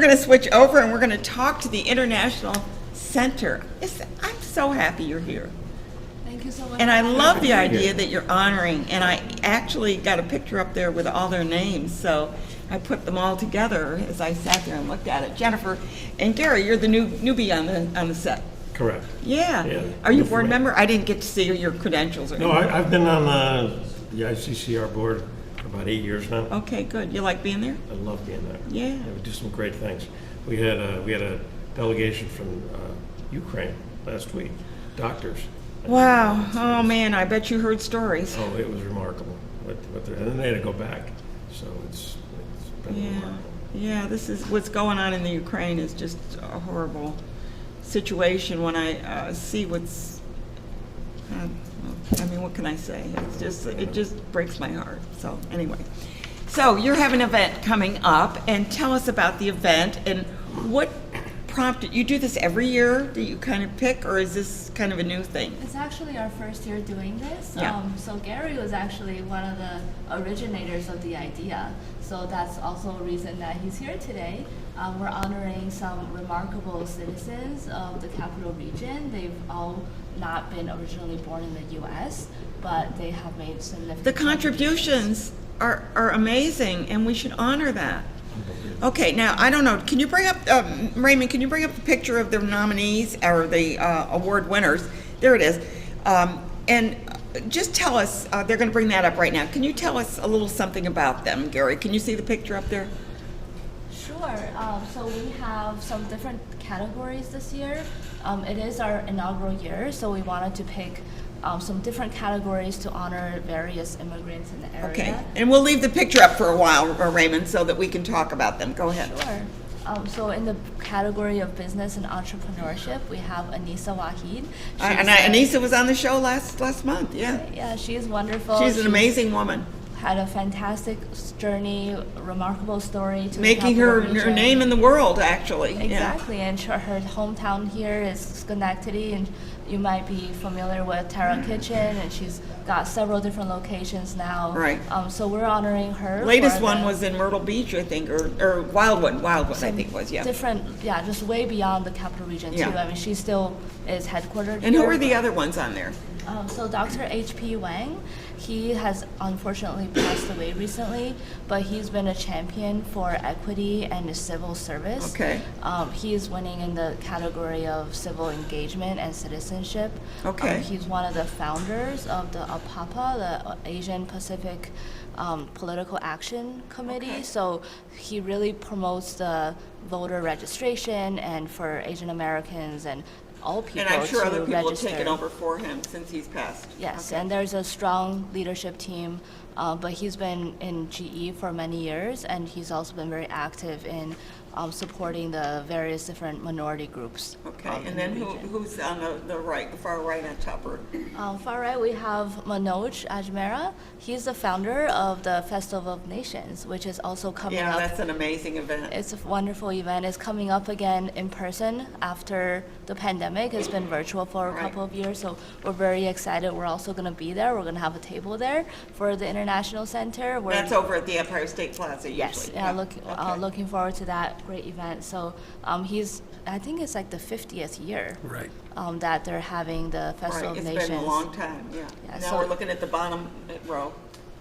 we're going to switch over and we're going to talk to the International Center. I'm so happy you're here. Thank you so much. And I love the idea that you're honoring, and I actually got a picture up there with all their names, so I put them all together as I sat there and looked at it. Jennifer and Gary, you're the newbie on the set. Correct. Yeah. Are you a board member? I didn't get to see your credentials or No, anything. I've been on the ICCR board for about 8 years now. Okay, good. You like being there? I love being there. Yeah. We do some great things. We had a delegation from Ukraine last week, doctors. Wow. Oh, man, I bet you heard stories. Oh, it was remarkable. And then they had to go back. So it's been remarkable. Yeah, this is what's going on in the Ukraine is just a horrible situation when I see what's, I mean, what can I say? It just breaks my heart. So anyway, so you're having an event coming up, and tell us about the event and what prompted, you do this every year that you kind of pick, or is this kind of a new thing? It's actually our first year doing this. Yeah. So Gary was actually one of the originators of the idea. So that's also a reason that he's here today. We're honoring some remarkable citizens of the capital region. They've all not been originally born in the U.S., but they have made significant The contributions are amazing, and we should honor that. Okay, now, I don't know, can you bring up, Raymond, can you bring up the picture of the nominees or the award winners? There it is. And just tell us, they're going to bring that up right now. Can you tell us a little something about them, Gary? Can you see the picture up there? Sure. So we have some different categories this year. It is our inaugural year, so we wanted to pick some different categories to honor various immigrants in the area. Okay, and we'll leave the picture up for a while, Raymond, so that we can talk about them. Go ahead. Sure. So in the category of business and entrepreneurship, we have Anissa Wahid. Anissa was on the show last month, yeah. Yeah, she's wonderful. She's an amazing woman. Had a fantastic journey, remarkable story to making her name in the world, actually. Exactly, yeah. And her hometown here is Schenectady, and you might be familiar with Terra Kitchen, and she's got several different locations now. Right. So we're honoring her. Latest one was in Myrtle Beach, I think, or Wildwood, I think it was, yeah. Different, yeah, just way beyond the capital region too. I mean, she still is headquartered And here. who are the other ones on there? So Dr. H.P. Wang, he has unfortunately passed away recently, but he's been a champion for equity and civil service. Okay. He is winning in the category of civil engagement and citizenship. Okay. He's one of the founders of the APAPA, the Asian Pacific Political Action Committee. Okay. So he really promotes the voter registration and for Asian Americans and all people. And I'm sure other people register. have taken over for him since he's passed. Yes, okay. And there's a strong leadership team, but he's been in GE for many years, and he's also been very active in supporting the various different minority groups. Okay, and then who's on the right, the far right on top? Far right, we have Manoj Ajmera. He's the founder of the Festival of Nations, which is also coming up. Yeah, that's an amazing event. It's a wonderful event. It's coming up again in person after the pandemic. It's been virtual for a couple of years, so we're very excited. We're also going to be there. We're going to have a table there for the International Center. That's over at the Empire State Plaza usually. Yes, yeah, looking forward to that great event. So I think it's like the 50th year that they're having the Festival of Nations. It's been a long time, yeah. Now we're looking at the bottom row.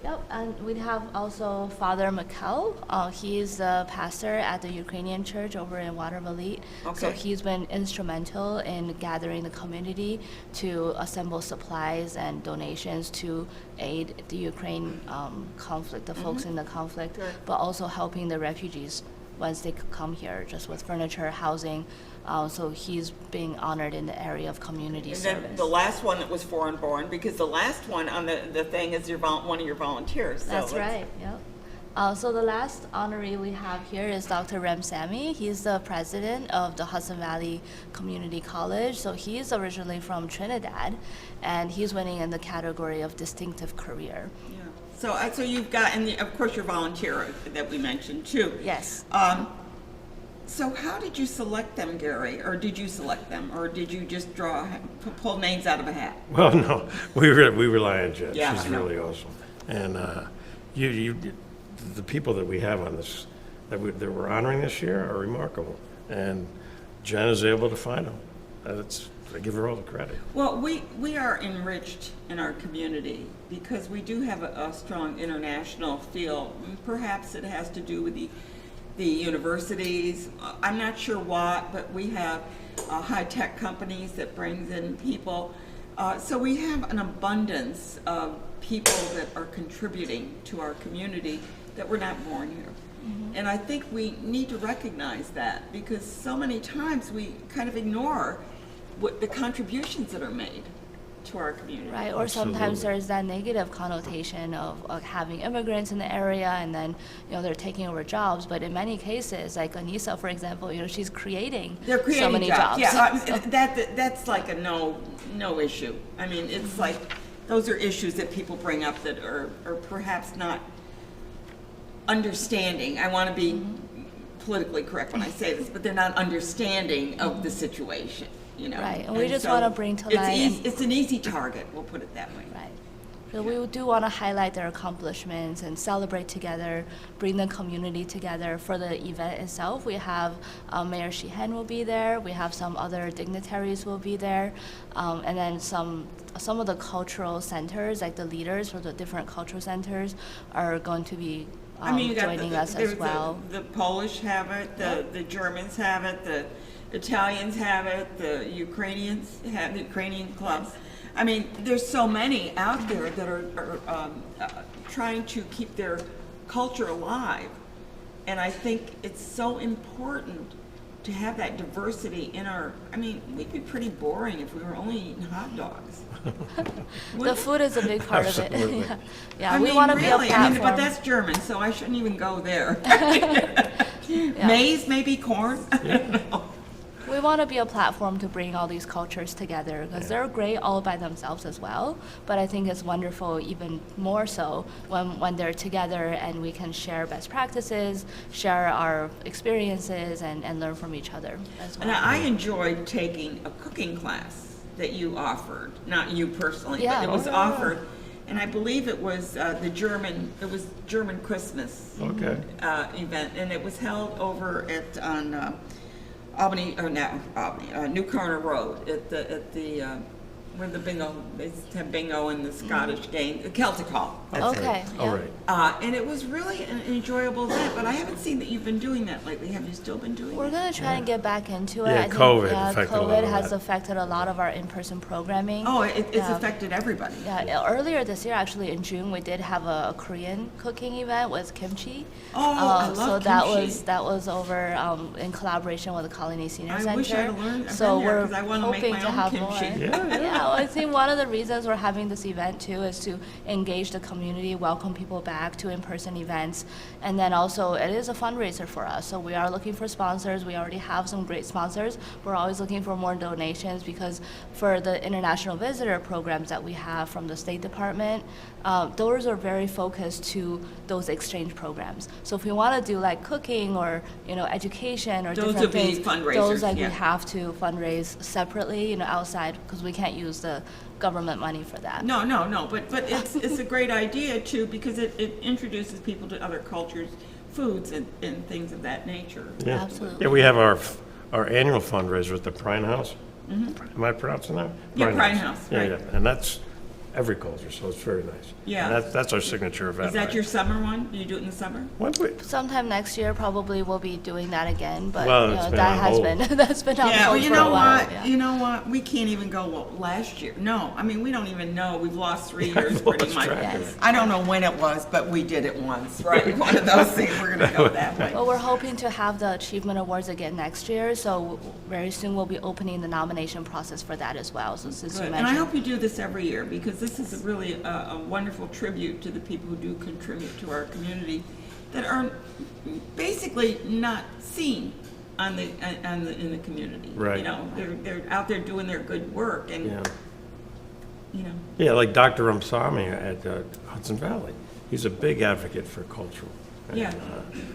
Yep, and we have also Father Mikhail. He's the pastor at the Ukrainian church over in Watervliet. Okay. So he's been instrumental in gathering the community to assemble supplies and donations to aid the Ukraine conflict, the folks in the conflict, but also helping the refugees once they come here, just with furniture, housing. So he's being honored in the area of community service. And then the last one that was foreign born, because the last one on the thing is one of your volunteers. So that's right, yep. So the last honoree we have here is Dr. Rem Sami. He's the president of the Hudson Valley Community College. So he's originally from Trinidad, and he's winning in the category of distinctive career. Yeah. So you've got, and of course your volunteer that we mentioned too. Yes. So how did you select them, Gary? Or did you select them? Or did you just pull names out of a hat? Well, no, we rely on Jen. Yeah, she's really awesome. And the people that we have on this that we're honoring this year are remarkable. And Jen is able to find them. I give her all the credit. Well, we are enriched in our community because we do have a strong international feel. Perhaps it has to do with the universities. I'm not sure why, but we have high-tech companies that brings in people. So we have an abundance of people that are contributing to our community that were not born here. Mm-hmm. And I think we need to recognize that because so many times we kind of ignore what the contributions that are made to our community. Right, or sometimes there's that negative connotation of having immigrants in the area and then, they're taking over jobs. But in many cases, like Anissa, for example, she's creating so many jobs. Yeah, that's like a no issue. I mean, it's like, those are issues that people bring up that are perhaps not understanding. I want to be politically correct when I say this, but they're not understanding of the situation. Right, and we just want to bring to light. It's an easy target, we'll put it that way. Right. So we do want to highlight their accomplishments and celebrate together, bring the community together. For the event itself, we have Mayor Sheehan will be there. We have some other dignitaries will be there, and then some of the cultural centers, like the leaders for the different cultural centers, are going to be joining us as well. The Polish have it, the Germans have it, the Italians have it, the Ukrainians have the Ukrainian clubs. I mean, there's so many out there that are trying to keep their culture alive. And I think it's so important to have that diversity in we'd be pretty boring if we were only eating hot dogs. The food is a big part of it. Yeah, we mean, want to really, be a platform. but that's German, so I shouldn't even go there. Maize, maybe corn. I don't know. We want to be a platform to bring all these cultures together because they're great all by themselves as well. But I think it's wonderful even more so when they're together and we can share best practices, share our experiences, and learn from each other as well. And I enjoyed taking a cooking class that you offered, not you personally, but it was offered. And I believe it was German Christmas event, and it was held over on New Corner Road at the where the bingo, they have bingo in the Scottish game, the Celtic Hall. Okay. All right. And it was really an enjoyable event, but I haven't seen that you've been doing that lately. Have you still been doing it? We're going to try and get back into it. Yeah, I think, COVID has affected a lot of our in-person programming. Oh, it's affected everybody. Yeah, earlier this year, actually in June, we did have a Korean cooking event with kimchi. Oh, I love kimchi. So that was over in collaboration with the Colony Senior Center. I wish I'd learned. So we're I want to hoping make to my have own more. kimchi. Yeah, I think one of the reasons we're having this event too is to engage the community, welcome people back to in-person events, and then also it is a fundraiser for us. So we are looking for sponsors. We already have some great sponsors. We're always looking for more donations because for the international visitor programs that we have from the State Department, those are very focused to those exchange programs. So if we want to do like cooking or education or Those different would be things, fundraisers, we have to fundraise separately, outside because we can't use the government money for that. No, but it's a great idea too because it introduces people to other cultures, foods and things of that nature. Yeah. Absolutely. Yeah, we have our annual fundraiser at the Prine House. Am I pronouncing that? Yeah, Prine House, right. Yeah, and that's every culture, so it's very nice. Yeah. And that's our signature event. Is that right? your summer one? Do you do it in the summer? Sometime next year, probably we'll be doing that again. But Well, it's been that on has hold. been that's been on Yeah, well, hold you for know a while. what? Yeah. You know what? We can't even go last year. No, I mean we don't even know. We've lost 3 years pretty lost much. track of it. I don't know when it was, but we did it once, right? One of those things. We're going to go that way. Well, we're hoping to have the Achievement Awards again next year, so very soon we'll be opening the nomination process for that as well. So since you Good. mentioned, And I hope you do this every year because this is really a wonderful tribute to the people who do contribute to our community that are basically not seen in the community. Right. They're out there doing their good work and Yeah. Yeah, like Dr. Ramsamy at Hudson Valley. He's a big advocate for cultural. And, Yeah.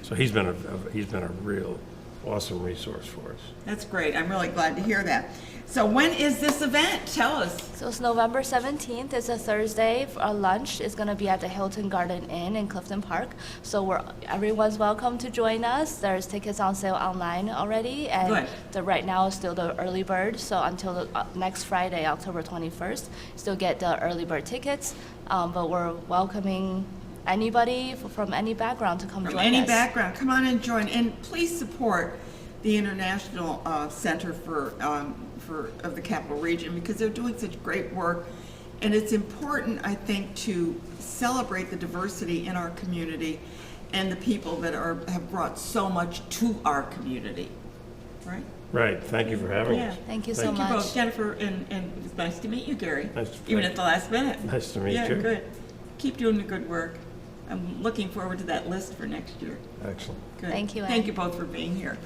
so he's been a real awesome resource for us. That's great. I'm really glad to hear that. So when is this event? Tell us. So it's November 17th. It's a Thursday. Our lunch is going to be at the Hilton Garden Inn in Clifton Park. So everyone's welcome to join us. There's tickets on sale online already, and right now is still the early bird. So until next Friday, October 21st, still get the early bird tickets. But we're welcoming anybody from any background to come join us. From any background, come on and join. And please support the International Center of the Capital Region, because they're doing such great work. And it's important, I think, to celebrate the diversity in our community and the people that have brought so much to our community, right? Right, thank you for having us. Thank you so Thank much. you both, Jennifer, and it was nice to meet you, Gary. Nice to Even meet at the last minute. Nice to meet you. Yeah, good. Keep doing the good work. I'm looking forward to that list for next year. Excellent. Good. Thank you, Ann. Thank you both for being here.